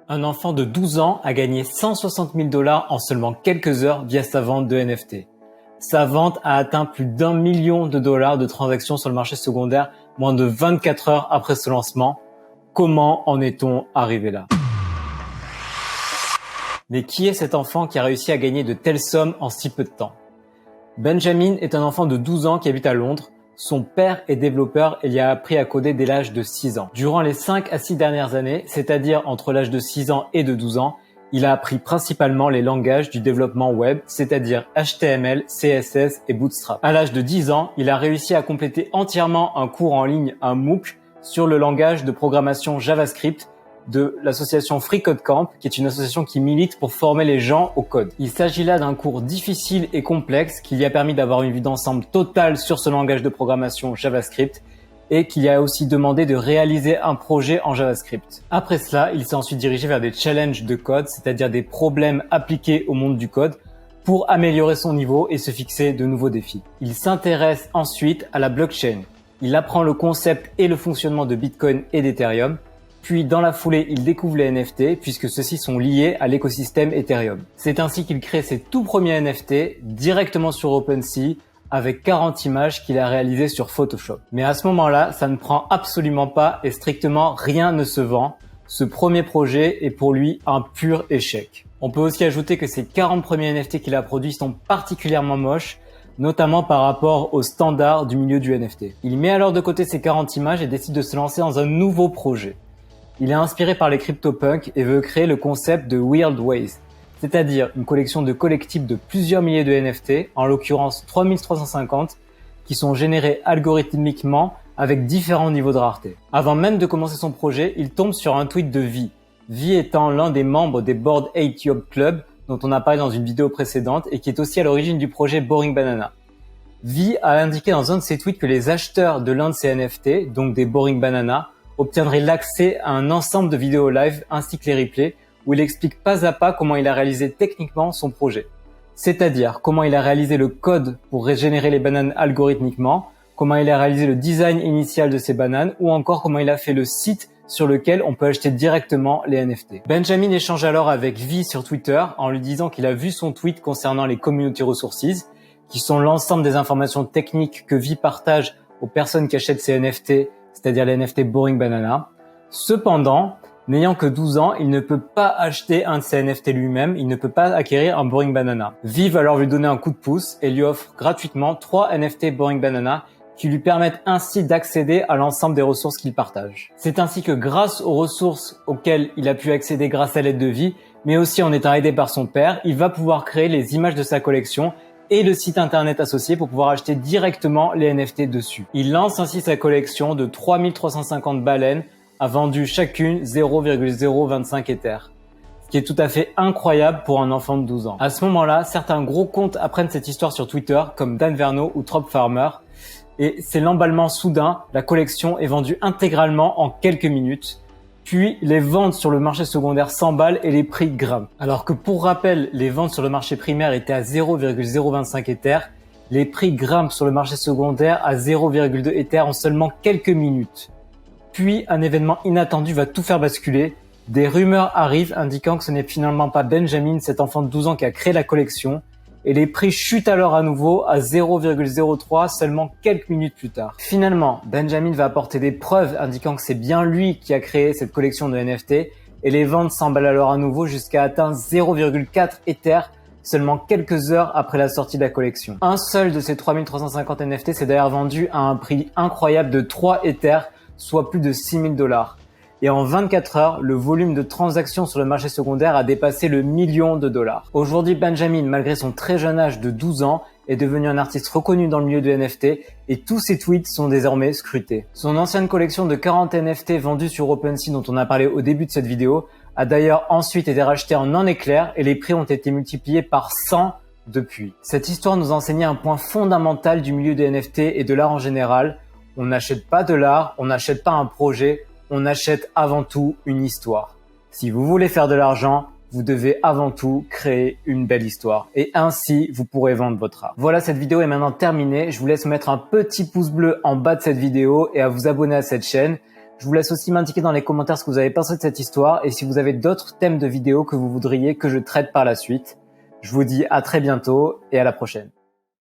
Un enfant de 12 ans a gagné 160 000 $ en seulement quelques heures via sa vente de NFT. Sa vente a atteint plus d'1 million de dollars de transactions sur le marché secondaire moins de 24 heures après ce lancement. Comment en est-on arrivé là? Mais qui est cet enfant qui a réussi à gagner de telles sommes en si peu de temps? Benjamin est un enfant de 12 ans qui habite à Londres. Son père est développeur et il a appris à coder dès l'âge de 6 ans. Durant les 5 à 6 dernières années, c'est-à-dire entre l'âge de 6 ans et de 12 ans, il a appris principalement les langages du développement web, c'est-à-dire HTML, CSS et Bootstrap. À l'âge de 10 ans, il a réussi à compléter entièrement un cours en ligne, un MOOC, sur le langage de programmation JavaScript de l'association Free Code Camp, qui est une association qui milite pour former les gens au code. Il s'agit là d'un cours difficile et complexe qui lui a permis d'avoir une vue d'ensemble totale sur ce langage de programmation JavaScript et qui lui a aussi demandé de réaliser un projet en JavaScript. Après cela, il s'est ensuite dirigé vers des challenges de code, c'est-à-dire des problèmes appliqués au monde du code pour améliorer son niveau et se fixer de nouveaux défis. Il s'intéresse ensuite à la blockchain. Il apprend le concept et le fonctionnement de Bitcoin et d'Ethereum. Puis, dans la foulée, il découvre les NFT puisque ceux-ci sont liés à l'écosystème Ethereum. C'est ainsi qu'il crée ses tout premiers NFT directement sur OpenSea avec 40 images qu'il a réalisées sur Photoshop. Mais à ce moment-là, ça ne prend absolument pas et strictement rien ne se vend. Ce premier projet est pour lui un pur échec. On peut aussi ajouter que ces 40 premiers NFT qu'il a produits sont particulièrement moches, notamment par rapport aux standards du milieu du NFT. Il met alors de côté ces 40 images et décide de se lancer dans un nouveau projet. Il est inspiré par les CryptoPunks et veut créer le concept de Weird Ways, c'est-à-dire une collection de collectibles de plusieurs milliers de NFT, en l'occurrence 3350, qui sont générés algorithmiquement avec différents niveaux de rareté. Avant même de commencer son projet, il tombe sur un tweet de Vi. Vi étant l'un des membres des Bored Ape Yacht Club, dont on a parlé dans une vidéo précédente et qui est aussi à l'origine du projet Boring Banana. Vi a indiqué dans un de ses tweets que les acheteurs de l'un de ces NFT, donc des Boring Banana, obtiendrait l'accès à un ensemble de vidéos live ainsi que les replays où il explique pas à pas comment il a réalisé techniquement son projet. C'est-à-dire comment il a réalisé le code pour régénérer les bananes algorithmiquement, comment il a réalisé le design initial de ces bananes ou encore comment il a fait le site sur lequel on peut acheter directement les NFT. Benjamin échange alors avec Vi sur Twitter en lui disant qu'il a vu son tweet concernant les community resources, qui sont l'ensemble des informations techniques que Vi partage aux personnes qui achètent ces NFT, c'est-à-dire les NFT Boring Banana. Cependant, n'ayant que 12 ans, il ne peut pas acheter un de ces NFT lui-même, il ne peut pas acquérir un Boring Banana. Vi va alors lui donner un coup de pouce et lui offre gratuitement 3 NFT Boring Banana qui lui permettent ainsi d'accéder à l'ensemble des ressources qu'il partage. C'est ainsi que grâce aux ressources auxquelles il a pu accéder grâce à l'aide de Vi, mais aussi en étant aidé par son père, il va pouvoir créer les images de sa collection et le site internet associé pour pouvoir acheter directement les NFT dessus. Il lance ainsi sa collection de 3350 baleines, a vendu chacune 0,025 Ether, ce qui est tout à fait incroyable pour un enfant de 12 ans. À ce moment-là, certains gros comptes apprennent cette histoire sur Twitter, comme Dan Verno ou Trop Farmer, et c'est l'emballement soudain, la collection est vendue intégralement en quelques minutes. Puis, les ventes sur le marché secondaire s'emballent et les prix grimpent. Alors que pour rappel, les ventes sur le marché primaire étaient à 0,025 Ether, les prix grimpent sur le marché secondaire à 0,2 Ether en seulement quelques minutes. Puis, un événement inattendu va tout faire basculer. Des rumeurs arrivent indiquant que ce n'est finalement pas Benjamin, cet enfant de 12 ans qui a créé la collection, et les prix chutent alors à nouveau à 0,03 seulement quelques minutes plus tard. Finalement, Benjamin va apporter des preuves indiquant que c'est bien lui qui a créé cette collection de NFT et les ventes s'emballent alors à nouveau jusqu'à atteindre 0,4 Ether seulement quelques heures après la sortie de la collection. Un seul de ces 3350 NFT s'est d'ailleurs vendu à un prix incroyable de 3 Ether, soit plus de 6 000 $. Et en 24 heures, le volume de transactions sur le marché secondaire a dépassé le $1 million. Aujourd'hui, Benjamin, malgré son très jeune âge de 12 ans, est devenu un artiste reconnu dans le milieu de NFT et tous ses tweets sont désormais scrutés. Son ancienne collection de 40 NFT vendus sur OpenSea dont on a parlé au début de cette vidéo a d'ailleurs ensuite été rachetée en un éclair et les prix ont été multipliés par 100 depuis. Cette histoire nous enseignait un point fondamental du milieu des NFT et de l'art en général. On n'achète pas de l'art, on n'achète pas un projet, on achète avant tout une histoire. Si vous voulez faire de l'argent, vous devez avant tout créer une belle histoire. Et ainsi, vous pourrez vendre votre art. Voilà, cette vidéo est maintenant terminée. Je vous laisse mettre un petit pouce bleu en bas de cette vidéo et à vous abonner à cette chaîne. Je vous laisse aussi m'indiquer dans les commentaires ce que vous avez pensé de cette histoire et si vous avez d'autres thèmes de vidéos que vous voudriez que je traite par la suite. Je vous dis à très bientôt et à la prochaine.